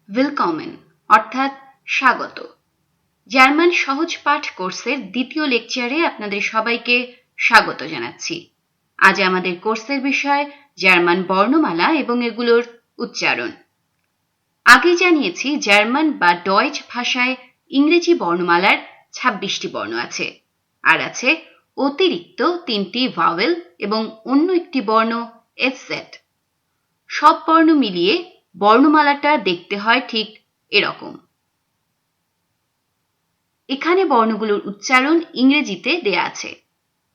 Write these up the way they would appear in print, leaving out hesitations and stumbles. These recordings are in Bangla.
willkommen অর্থাৎ স্বাগত। জার্মান সহজ পাঠ কোর্সের দ্বিতীয় লেকচারে আপনাদের সবাইকে স্বাগত জানাচ্ছি। আজ আমাদের কোর্সের বিষয় জার্মান বর্ণমালা এবং এগুলোর উচ্চারণ। আগে জানিয়েছি জার্মান বা ডয়েচ ভাষায় ইংরেজি বর্ণমালার 26টি বর্ণ আছে, আর আছে অতিরিক্ত 3টি ভাওয়েল এবং অন্য একটি বর্ণ এফজেড। সব বর্ণ মিলিয়ে বর্ণমালাটা দেখতে হয় ঠিক এরকম। এখানে বর্ণগুলোর উচ্চারণ ইংরেজিতে দেয়া আছে,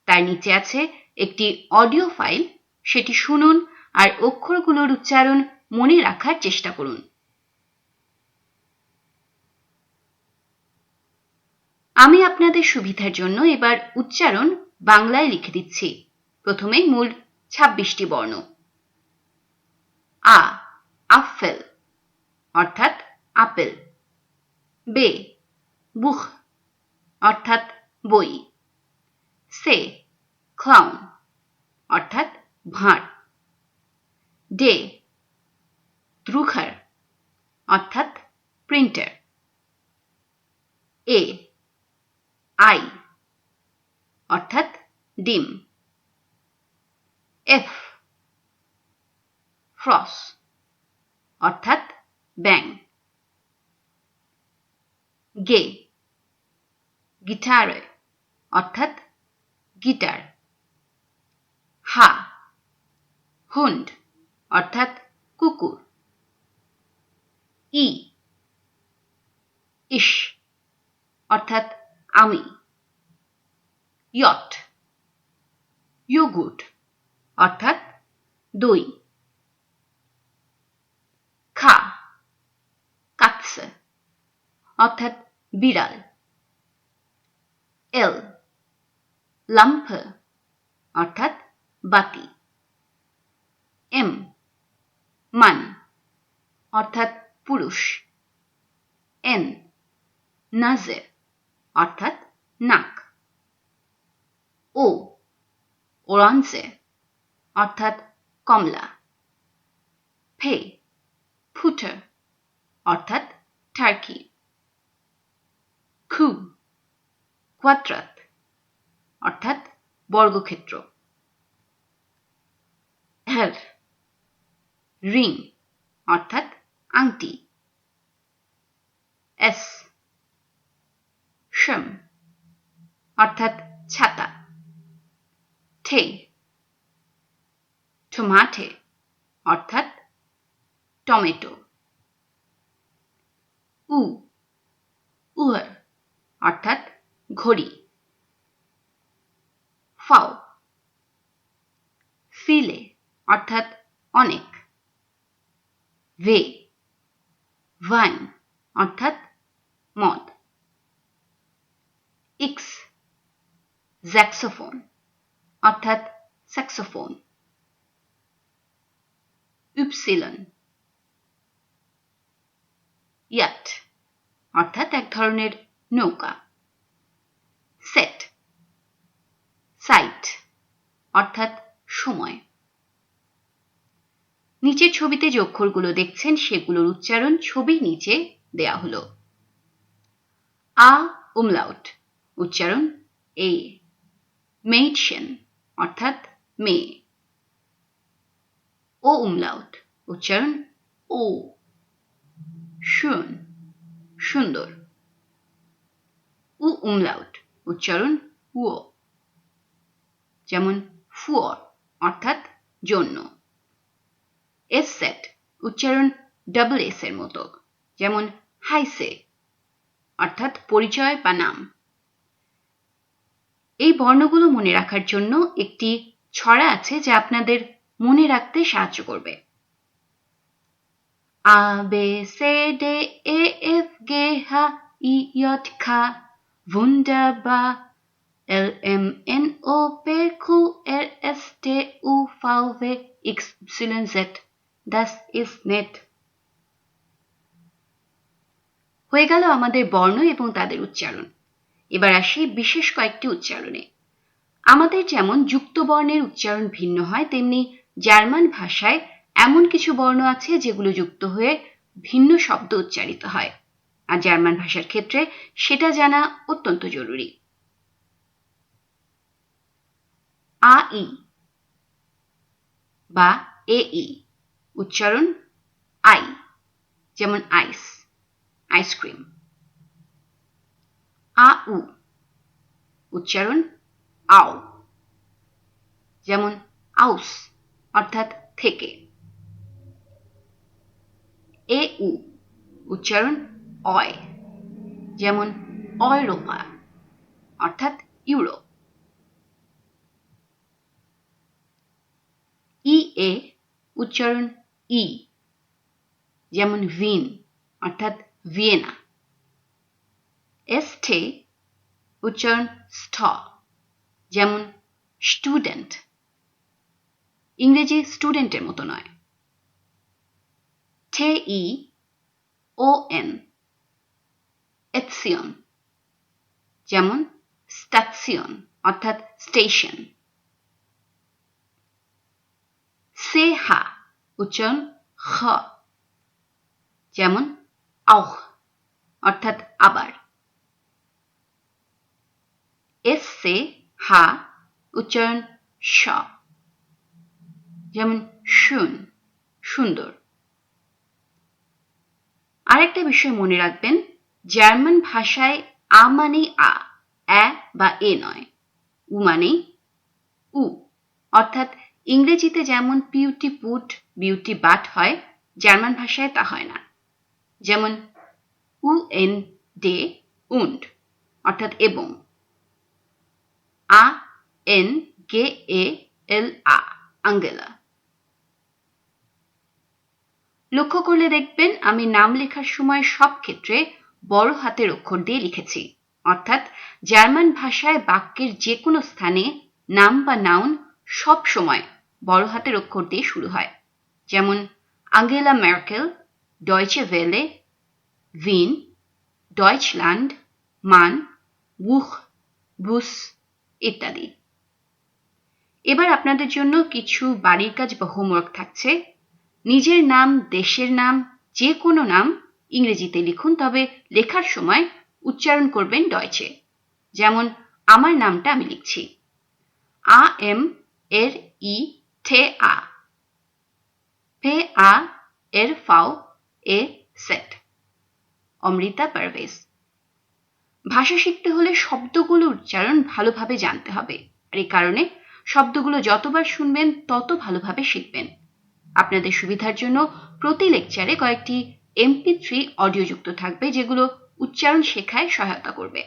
তার নিচে আছে একটি অডিও ফাইল, সেটি শুনুন আর অক্ষরগুলোর উচ্চারণ মনে রাখার চেষ্টা করুন। আমি আপনাদের সুবিধার জন্য এবার উচ্চারণ বাংলায় লিখে দিচ্ছি। প্রথমে মূল 26টি বর্ণ। আ আপেল অর্থাৎ আপেল। বে বুখ অর্থাৎ বই। সে ক্লাউন অর্থাৎ ভাঁড়। ডে দ্রুখার অর্থাৎ প্রিন্টার। এ আই অর্থাৎ ডিম। এফ ফ্রস অর্থাৎ ব্যাং। গে গিটারে অর্থাৎ গিটার। হা হুন্ড অর্থাৎ কুকুর। ই ইশ অর্থাৎ আমি। ইয়ট ইয়োগুর্ট অর্থাৎ দই। খা কাটসে অর্থাৎ বিড়াল। এল লাম্পে অর্থাৎ বাতি। এম মান অর্থাৎ পুরুষ। এন নাজে অর্থাৎ নাক। ও ওরাঞ্জে অর্থাৎ কমলা। ফে ফুটার অর্থাৎ টার্কি। খু কোয়াড্রাত অর্থাৎ বর্গক্ষেত্র। হের রিং অর্থাৎ আংটি। এস শম অর্থাৎ ছাতা। ঠে টমাটে অর্থাৎ টমেটো। উ উয়ার অর্থাৎ ঘড়ি। ফাও ফিলে অর্থাৎ অনেক। ভে ভাইন অর্থাৎ মদ। ইক্স স্যাক্সোফোন অর্থাৎ স্যাক্সোফোন। উপসিলন ইয়াট অর্থাৎ এক ধরনের নৌকা। সেট সাইট অর্থাৎ সময়। নিচের ছবিতে যে অক্ষরগুলো দেখছেন সেগুলোর উচ্চারণ ছবির নিচে দেয়া হলো। আ উমলাউট উচ্চারণ এ। মেইডশেন অর্থাৎ মেয়ে। ও উমলাউট উচ্চারণ ও। শুন সুন্দর। উ উমলাউট উচ্চারণ উও, যেমন ফুয়র অর্থাৎ জন্য। এস সেট উচ্চারণ ডাবল এস এর মতো, যেমন হাইসে অর্থাৎ পরিচয় বা নাম। এই বর্ণগুলো মনে রাখার জন্য একটি ছড়া আছে যা আপনাদের মনে রাখতে সাহায্য করবে। আ বে সে ডে এ এফ গে হা ই ইয়ট খা wunderbar L M N O P Q R S T U V W X Y Z das ist nett। হয়ে গেল আমাদের বর্ণ এবং তাদের উচ্চারণ। এবার আসি বিশেষ কয়েকটি উচ্চারণে। আমাদের যেমন যুক্ত বর্ণের উচ্চারণ ভিন্ন হয়, তেমনি জার্মান ভাষায় এমন কিছু বর্ণ আছে যেগুলো যুক্ত হয়ে ভিন্ন শব্দ উচ্চারিত হয়, আর জার্মান ভাষার ক্ষেত্রে সেটা জানা অত্যন্ত জরুরি। আই বা এই উচ্চারণ আই, যেমন আইস, আইসক্রিম। আউ উচ্চারণ আও, যেমন আউস অর্থাৎ থেকে। এউ উচ্চারণ অয়, যেমন অয়রোপা অর্থাৎ ইউরোপ। ইএ উচ্চারণ ই, যেমন ভিন অর্থাৎ ভিয়েনা। এস্টে উচ্চারণ স্থ, যেমন স্টুডেন্ট, ইংরেজি স্টুডেন্টের মতো নয়। ঠে ই ও এন এৎসিয়ন, যেমন স্টাৎসিয়ন অর্থাৎ স্টেশন। সে হা উচ্চারণ খ, যেমন আউহ অর্থাৎ আবার। এস সে হা উচ্চারণ স, যেমন শুন সুন্দর। আরেকটা বিষয় মনে রাখবেন, জার্মান ভাষায় আ মানে আ, এ বা এ নয়। উ মানে উ, অর্থাৎ ইংরেজিতে যেমন পিউটি পুট বিউটি বাট হয়, জার্মান ভাষায় তা হয় না। যেমন উ এন ডে উন্ড অর্থাৎ এবং, আ এন গে এ এল আ আঙ্গেলা। লক্ষ্য করলে দেখবেন আমি নাম লেখার সময় সব ক্ষেত্রে বড় হাতের অক্ষর দিয়ে লিখেছি, অর্থাৎ জার্মান ভাষায় বাক্যের যে কোনো স্থানে নাম বা নাউন সব সময় বড় হাতের অক্ষর দিয়ে শুরু হয়। যেমন আঙ্গেলা মের্কেল, ডয়চে ভেলে, ভিন, ডয়চল্যান্ড, মান, বুখ, বুস ইত্যাদি। এবার আপনাদের জন্য কিছু বাড়ির কাজ বা হোমওয়ার্ক থাকছে। নিজের নাম, দেশের নাম, যে কোনো নাম ইংরেজিতে লিখুন, তবে লেখার সময় উচ্চারণ করবেন ডয়চে। যেমন আমার নামটা আমি লিখছি আ এম এর ই ঠে আ, ফে আ এর ফাও এ সেট, অমৃতা পারভেজ। ভাষা শিখতে হলে শব্দগুলো উচ্চারণ ভালোভাবে জানতে হবে, আর এই কারণে শব্দগুলো যতবার শুনবেন তত ভালোভাবে শিখবেন। আপনাদের সুবিধার জন্য প্রতি লেকচারে কয়েকটি MP3 অডিও যুক্ত থাকবে, যেগুলো উচ্চারণ শেখায় সহায়তা করবে।